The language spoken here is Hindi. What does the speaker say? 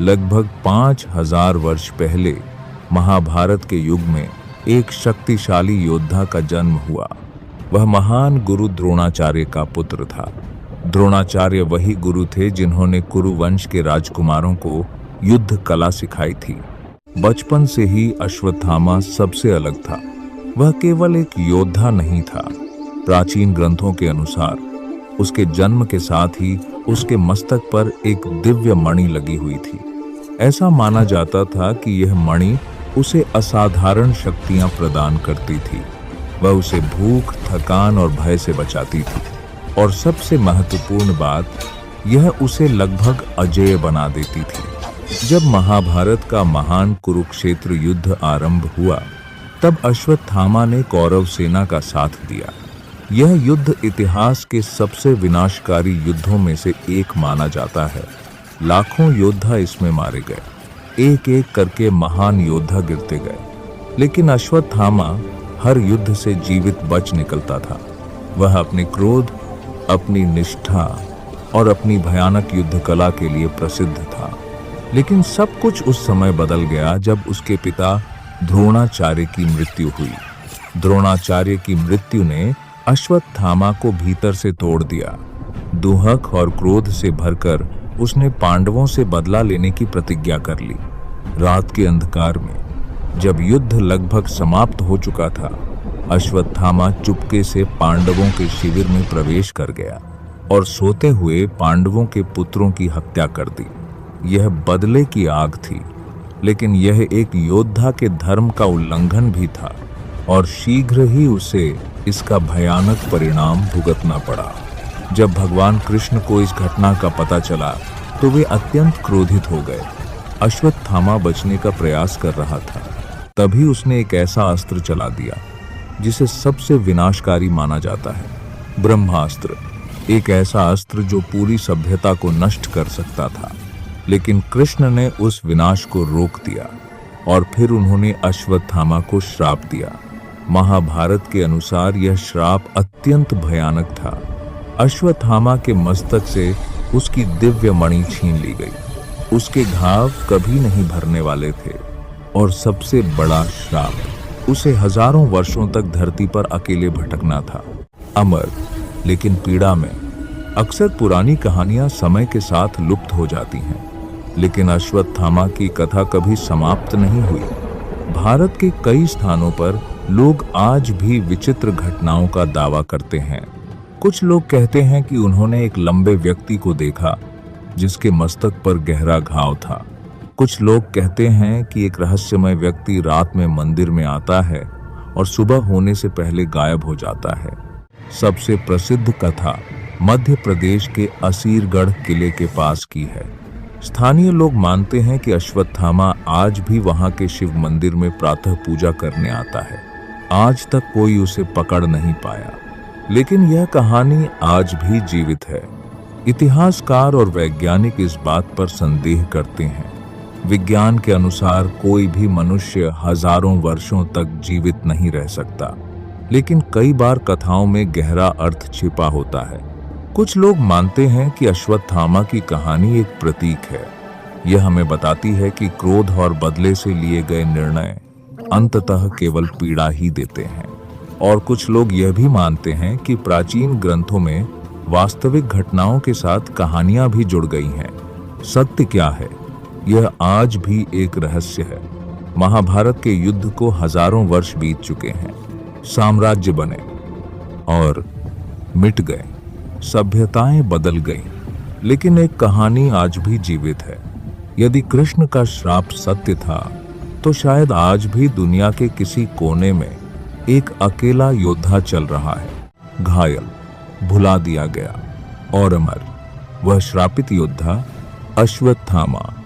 लगभग 5000 वर्ष पहले महाभारत के युग में एक शक्तिशाली योद्धा का जन्म हुआ। वह महान गुरु द्रोणाचार्य का पुत्र था। द्रोणाचार्य वही गुरु थे जिन्होंने कुरुवंश के राजकुमारों को युद्ध कला सिखाई थी। बचपन से ही अश्वत्थामा सबसे अलग था। वह केवल एक योद्धा नहीं था। प्राचीन ग्रंथों के अनुसार उसके जन्म के साथ ही उसके मस्तक पर एक दिव्य मणि लगी हुई थी। ऐसा माना जाता था कि यह मणि उसे असाधारण शक्तियां प्रदान करती थी। वह उसे भूख, थकान और भय से बचाती थी, और सबसे महत्वपूर्ण बात, यह उसे लगभग अजेय बना देती थी। जब महाभारत का महान कुरुक्षेत्र युद्ध आरंभ हुआ, तब अश्वत्थामा ने कौरव सेना का साथ दिया। यह युद्ध इतिहास के सबसे विनाशकारी युद्धों में से एक माना जाता है। लाखों योद्धा इसमें मारे गए, एक एक करके महान योद्धा गिरते गए, लेकिन अश्वत्थामा हर युद्ध से जीवित बच निकलता था। वह अपने क्रोध, अपनी निष्ठा और अपनी भयानक युद्ध कला के लिए प्रसिद्ध था। लेकिन सब कुछ उस समय बदल गया जब उसके पिता द्रोणाचार्य की मृत्यु हुई। द्रोणाचार्य की मृत्यु ने अश्वत्थामा को भीतर से तोड़ दिया। दुहक और क्रोध से भरकर उसने पांडवों से बदला लेने की प्रतिज्ञा कर ली। रात के अंधकार में जब युद्ध लगभग समाप्त हो चुका था, अश्वत्थामा चुपके से पांडवों के शिविर में प्रवेश कर गया और सोते हुए पांडवों के पुत्रों की हत्या कर दी। यह बदले की आग थी, लेकिन यह एक योद्धा के धर्म का उल्लंघन भी था, और शीघ्र ही उसे इसका भयानक परिणाम भुगतना पड़ा। जब भगवान कृष्ण को इस घटना का पता चला तो वे अत्यंत क्रोधित हो गए। अश्वत्थामा बचने का प्रयास कर रहा था, तभी उसने एक ऐसा अस्त्र चला दिया जिसे सबसे विनाशकारी माना जाता है, ब्रह्मास्त्र। एक ऐसा अस्त्र जो पूरी सभ्यता को नष्ट कर सकता था। लेकिन कृष्ण ने उस विनाश को रोक दिया, और फिर उन्होंने अश्वत्थामा को श्राप दिया। महाभारत के अनुसार यह श्राप अत्यंत भयानक था। अश्वत्थामा के मस्तक से उसकी दिव्य मणि छीन ली गई। उसके घाव कभी नहीं भरने वाले थे, और सबसे बड़ा श्राप, उसे हजारों वर्षों तक धरती पर अकेले भटकना था, अमर लेकिन पीड़ा में। अक्सर पुरानी कहानियां समय के साथ लुप्त हो जाती हैं, लेकिन अश्वत्थामा की कथा कभी समाप्त नहीं हुई। भारत के कई स्थानों पर लोग आज भी विचित्र घटनाओं का दावा करते हैं। कुछ लोग कहते हैं कि उन्होंने एक लंबे व्यक्ति को देखा जिसके मस्तक पर गहरा घाव था। कुछ लोग कहते हैं कि एक रहस्यमय व्यक्ति रात में मंदिर में आता है और सुबह होने से पहले गायब हो जाता है। सबसे प्रसिद्ध कथा मध्य प्रदेश के असीरगढ़ किले के पास की है। स्थानीय लोग मानते हैं कि अश्वत्थामा आज भी वहां के शिव मंदिर में प्रातः पूजा करने आता है। आज तक कोई उसे पकड़ नहीं पाया, लेकिन यह कहानी आज भी जीवित है। इतिहासकार और वैज्ञानिक इस बात पर संदेह करते हैं। विज्ञान के अनुसार कोई भी मनुष्य हजारों वर्षों तक जीवित नहीं रह सकता, लेकिन कई बार कथाओं में गहरा अर्थ छिपा होता है। कुछ लोग मानते हैं कि अश्वत्थामा की कहानी एक प्रतीक है। यह हमें बताती है कि क्रोध और बदले से लिए गए निर्णय अंततः केवल पीड़ा ही देते हैं। और कुछ लोग यह भी मानते हैं कि प्राचीन ग्रंथों में वास्तविक घटनाओं के साथ कहानियां भी जुड़ गई हैं। सत्य क्या है, यह आज भी एक रहस्य है। महाभारत के युद्ध को हजारों वर्ष बीत चुके हैं। साम्राज्य बने और मिट गए, सभ्यताएं बदल गईं, लेकिन एक कहानी आज भी जीवित है। यदि कृष्ण का श्राप सत्य था, तो शायद आज भी दुनिया के किसी कोने में एक अकेला योद्धा चल रहा है, घायल, भुला दिया गया और अमर। वह श्रापित योद्धा अश्वत्थामा।